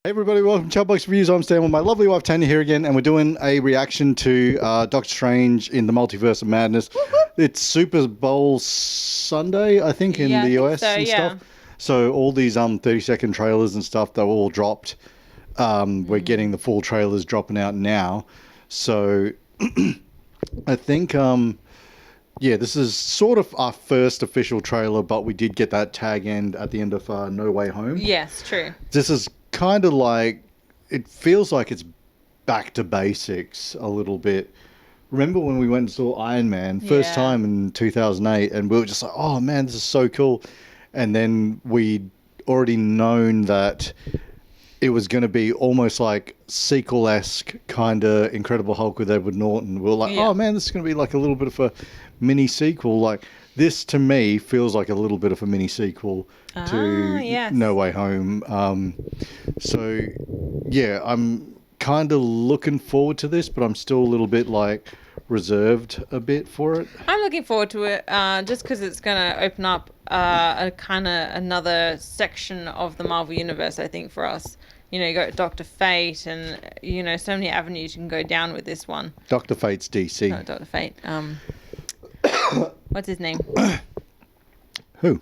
Hey everybody, welcome to Chatbox Reviews. I'm Stan with my lovely wife Tanya here again, and we're doing a reaction to Doctor Strange in the Multiverse of Madness. It's Super Bowl Sunday, I think, in the US and stuff. So all these 30-second trailers and stuff, they were all dropped. We're getting the full trailers dropping out now. So I think, this is sort of our first official trailer, but we did get that tag end at the end of No Way Home. Yes, true. This is kind of like, it feels like it's back to basics a little bit. Remember when we went and saw Iron Man first time in 2008, and we were just like, oh man, this is so cool. And then we'd already known that it was going to be almost like sequel-esque kind of Incredible Hulk with Edward Norton. We were like, oh man, this is going to be like a little bit of a mini sequel. Like, this to me feels like a little bit of a mini sequel to No Way Home. So yeah, I'm kind of looking forward to this, but I'm still a little bit like reserved a bit for it. I'm looking forward to it just because it's going to open up a kind of another section of the Marvel Universe, I think, for us. You know, you got Dr. Fate and, you know, so many avenues you can go down with this one. Dr. Fate's DC. No, Dr. Fate. What's his name? Who?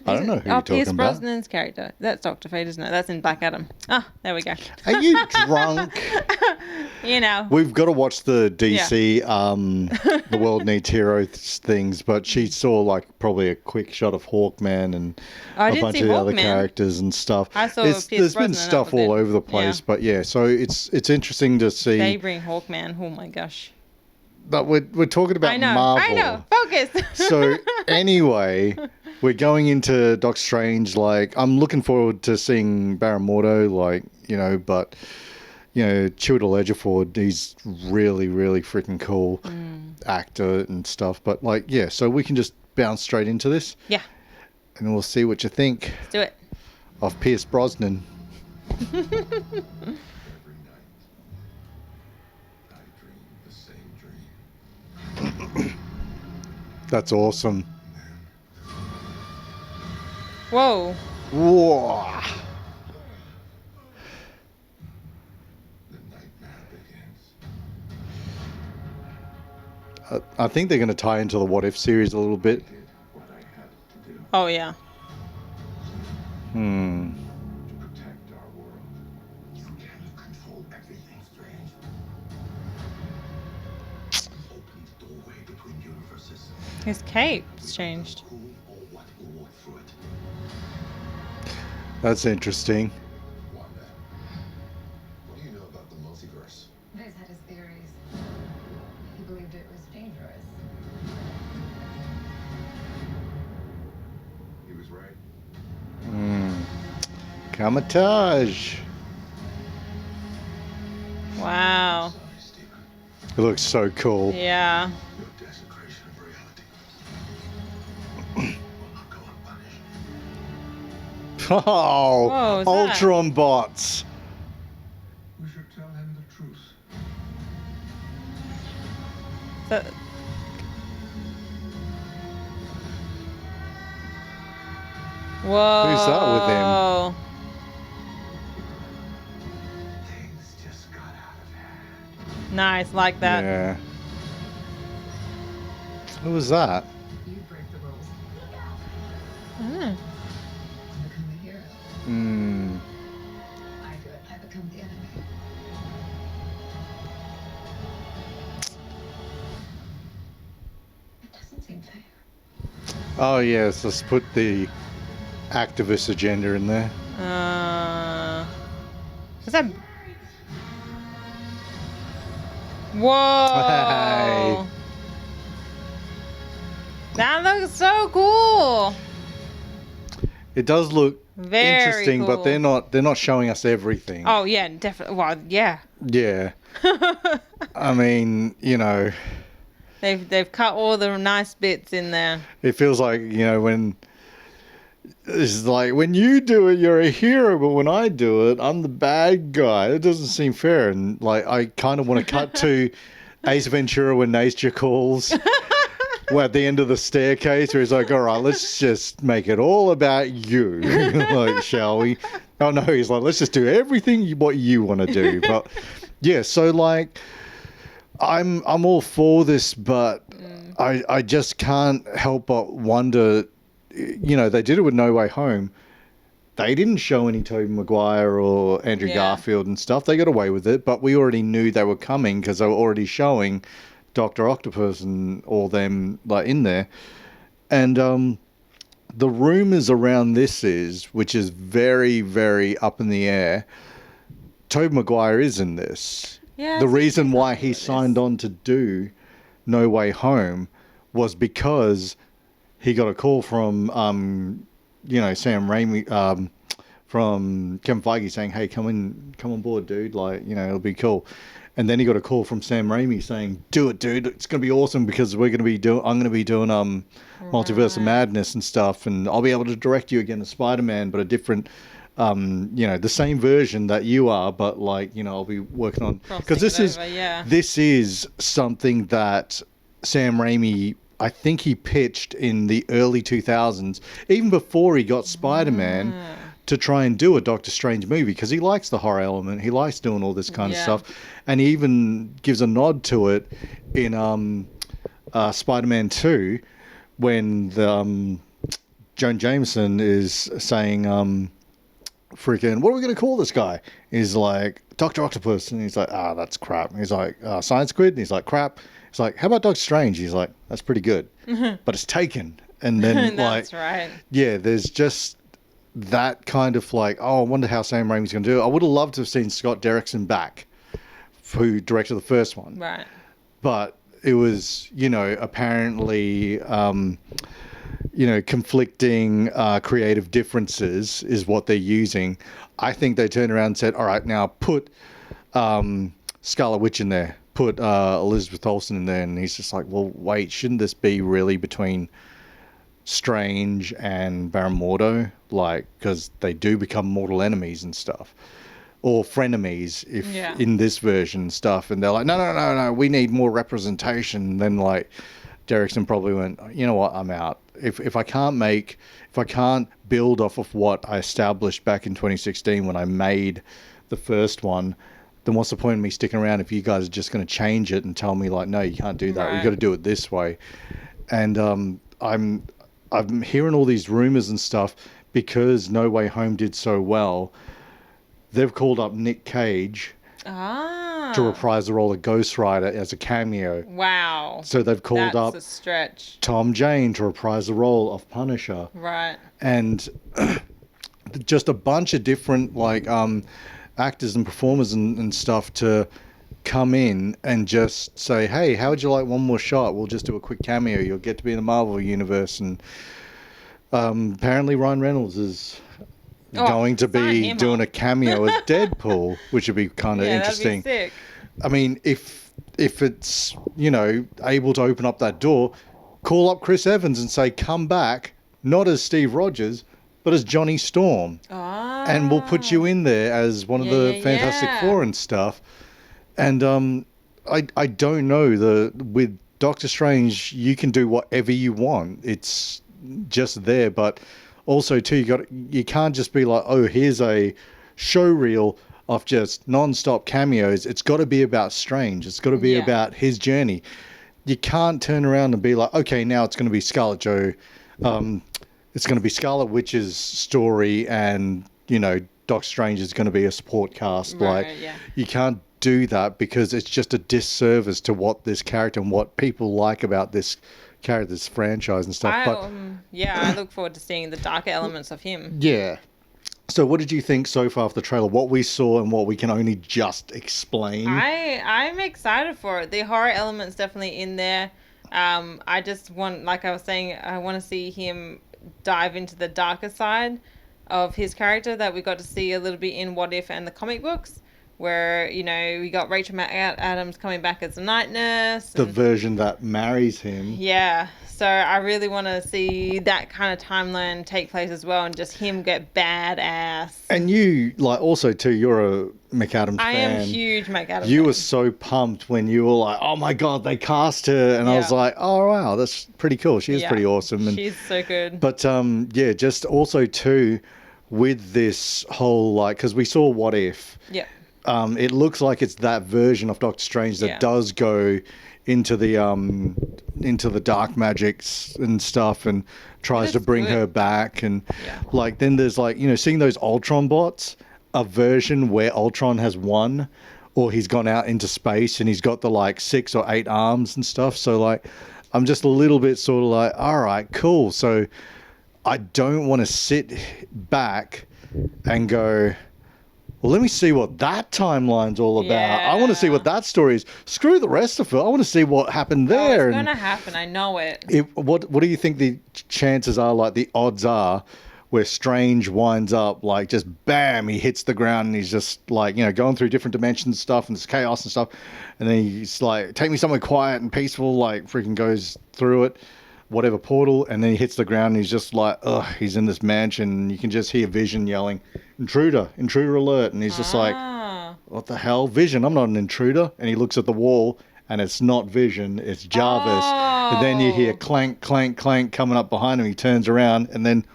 I don't know who you're talking Pierce about. Brosnan's character. That's Dr. Fate, isn't it? That's in Black Adam. Ah, there we go. Are you drunk? You know. We've got to watch the DC, The World Needs Heroes things, but she saw like probably a quick shot of Hawkman and a bunch of the other characters and stuff. I saw There's been stuff all over the place, but yeah, so it's interesting to see. They bring Hawkman. Oh my gosh. But we're talking about Marvel. I know. Focus. So anyway, we're going into Doctor Strange. Like, I'm looking forward to seeing Baron Mordo. Like, you know, but you know, Chiwetel Ejiofor, he's really, really freaking cool actor and stuff. But like, yeah, so we can just bounce straight into this. Yeah. And we'll see what you think. Let's do it. Of Pierce Brosnan. That's awesome. Whoa. Whoa. I think they're going to tie into the What If series a little bit. Oh, yeah. His cape's changed. That's interesting. What do you know about the multiverse? Viz had his theories. He believed it was dangerous. He was right. Kamatage. Wow. Sorry, Stephen. It looks so cool. Yeah. Your desecration of reality will not go unpunished. Oh, Whoa, Ultron bots. We should tell him the truth. So, whoa. Who's that with him? Things just got out of hand. Nice, like that. Yeah. Who was that? You break the rules. Mm. I become the hero. I do it. I become the enemy. It doesn't seem fair. Oh yes, let's put the activist agenda in there. Is that? Whoa! Hey. That looks so cool. It does look Very interesting, cool. but they're not showing us everything. Oh yeah, definitely. Well, yeah. Yeah. I mean, you know, They've cut all the nice bits in there. it feels like, you know, when it's like when you do it, you're a hero, but when I do it, I'm the bad guy. It doesn't seem fair. And like, I kind of want to cut to Ace Ventura when nature calls. Well, at the end of the staircase, where he's like, all right, let's just make it all about you, like, shall we? Oh no, he's like, let's just do everything what you want to do. But yeah, so like, I'm all for this, but I just can't help but wonder. You know, they did it with No Way Home. They didn't show any Tobey Maguire or Andrew Garfield and stuff. They got away with it, but we already knew they were coming because they were already showing Doctor Octopus and all them like in there. And the rumors around this is, which is very, very up in the air, Tobey Maguire is in this. Yeah, The reason why something he about this. signed on to do No Way Home was because he got a call from, Sam Raimi, from Kevin Feige saying, "Hey, come on board, dude. Like, it'll be cool." And then he got a call from Sam Raimi saying, "Do it, dude. It's gonna be awesome because I'm gonna be doing Multiverse of Madness and stuff, and I'll be able to direct you again as Spider-Man, but a different." The same version that you are, but I'll be working on because this is something that Sam Raimi, I think he pitched in the early 2000s, even before he got Spider-Man, to try and do a Doctor Strange movie because he likes the horror element, he likes doing all this kind of stuff, and he even gives a nod to it in Spider-Man 2 when Joan Jameson is saying. Freaking, what are we going to call this guy? He's like, Dr. Octopus. And he's like, that's crap. And he's like, Science Squid. And he's like, crap. He's like, how about Doctor Strange? He's like, that's pretty good. But it's taken. And then, That's right. Yeah, there's just that kind of like, I wonder how Sam Raimi's going to do it. I would have loved to have seen Scott Derrickson back, who directed the first one. Right. But it was, apparently... conflicting creative differences is what they're using. I think they turned around and said, all right, now put Scarlet Witch in there, put Elizabeth Olsen in there. And he's just like, well, wait, shouldn't this be really between Strange and Baron Mordo? Like, because they do become mortal enemies and stuff. Or frenemies in this version and stuff. And they're like, no, we need more representation. Then Derrickson probably went, you know what, I'm out. If I can't build off of what I established back in 2016 when I made the first one, then what's the point of me sticking around if you guys are just going to change it and tell me no, you can't do that. Right. We've got to do it this way. And I'm hearing all these rumors and stuff because No Way Home did so well. They've called up Nick Cage to reprise the role of Ghost Rider as a cameo. Wow. So they've called up a stretch. Tom Jane to reprise the role of Punisher. Right. And just a bunch of different actors and performers and stuff to come in and just say, hey, how would you like one more shot? We'll just do a quick cameo. You'll get to be in the Marvel universe. And apparently Ryan Reynolds is going to be doing a cameo as Deadpool, which would be kind of interesting. That'd be sick. I mean, if it's, able to open up that door, call up Chris Evans and say, come back, not as Steve Rogers, but as Johnny Storm. And we'll put you in there as one of the Fantastic Four and stuff. And I don't know. With Doctor Strange, you can do whatever you want. It's just there. But also, too, you can't just be like, oh, here's a show reel of just non-stop cameos. It's got to be about Strange. It's got to be about his journey. You can't turn around and be like, okay, now it's going to be Scarlet Joe. It's going to be Scarlet Witch's story, and Doc Strange is going to be a support cast. You can't do that because it's just a disservice to what this character and what people like about this character, this franchise and stuff. I look forward to seeing the darker elements of him. Yeah. So what did you think so far of the trailer? What we saw and what we can only just explain? I'm excited for it. The horror element's definitely in there. I just want, like I was saying, I want to see him dive into the darker side of his character that we got to see a little bit in What If and the comic books, where, we got Rachel McAdams coming back as a night nurse. The version that marries him. Yeah. So I really want to see that kind of timeline take place as well, and just him get badass. And you, also too, you're a McAdams fan. I am a huge McAdams You fan. were so pumped when you were like, oh my God, they cast her. And I was like, oh wow, that's pretty cool. She is pretty awesome. And, she's so good. But just also too, with this whole like, because we saw What If. Yeah. It looks like it's that version of Doctor Strange that does go into the dark magics and stuff and tries to bring her back. And like, then there's like, you know, seeing those Ultron bots, a version where Ultron has won, or he's gone out into space and he's got the like 6 or 8 arms and stuff. So like, I'm just a little bit sort of like, all right, cool. So I don't want to sit back and go, well, let me see what that timeline's all about. I want to see what that story is. Screw the rest of it. I want to see what happened there. It's going to happen. I know it. What do you think the chances are, like the odds are, where Strange winds up, like just bam, he hits the ground and he's just like, you know, going through different dimensions and stuff and there's chaos and stuff. And then he's like, take me somewhere quiet and peaceful, like freaking goes through it, whatever portal. And then he hits the ground and he's just like, ugh, he's in this mansion. And you can just hear Vision yelling, intruder alert. And he's just like, what the hell? Vision, I'm not an intruder. And he looks at the wall and it's not Vision, it's Jarvis. And then you hear clank, clank, clank coming up behind him. He turns around and then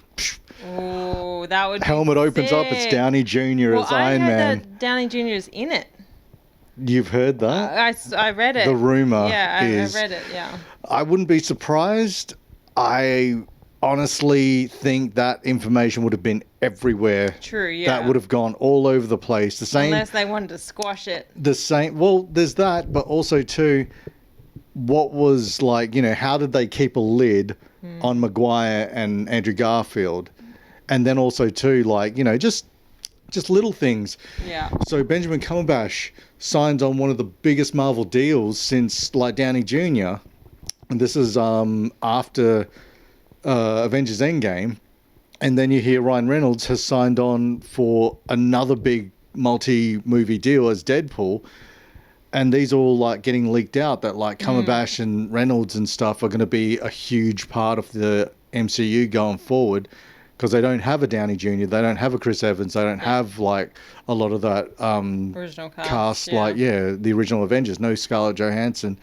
oh, that would helmet be opens up. It's Downey Jr. as Iron Man. That Downey Jr. is in it. You've heard that? I read it. The rumor I read it. Yeah. I wouldn't be surprised. I honestly think that information would have been everywhere. True. Yeah. That would have gone all over the place. The same. Unless they wanted to squash it. The same. Well, there's that, but also too, what was like, you know, how did they keep a lid on Maguire and Andrew Garfield? And then also too, like, you know, just little things. Yeah. So Benjamin Cumberbatch signed on one of the biggest Marvel deals since like Downey Jr. And this is after Avengers Endgame. And then you hear Ryan Reynolds has signed on for another big multi-movie deal as Deadpool. And these are all like getting leaked out that like Cumberbatch and Reynolds and stuff are going to be a huge part of the MCU going forward, because they don't have a Downey Jr., they don't have a Chris Evans, they don't have like a lot of that original cast like the original Avengers, no Scarlett Johansson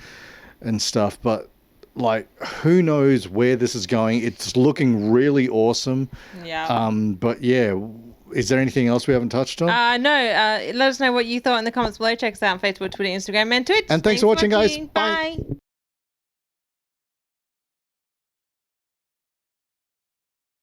and stuff. But like, who knows where this is going? It's looking really awesome. Yeah. But yeah. Is there anything else we haven't touched on? No. Let us know what you thought in the comments below. Check us out on Facebook, Twitter, Instagram, and Twitch. And thanks for watching, guys. Bye. Bye.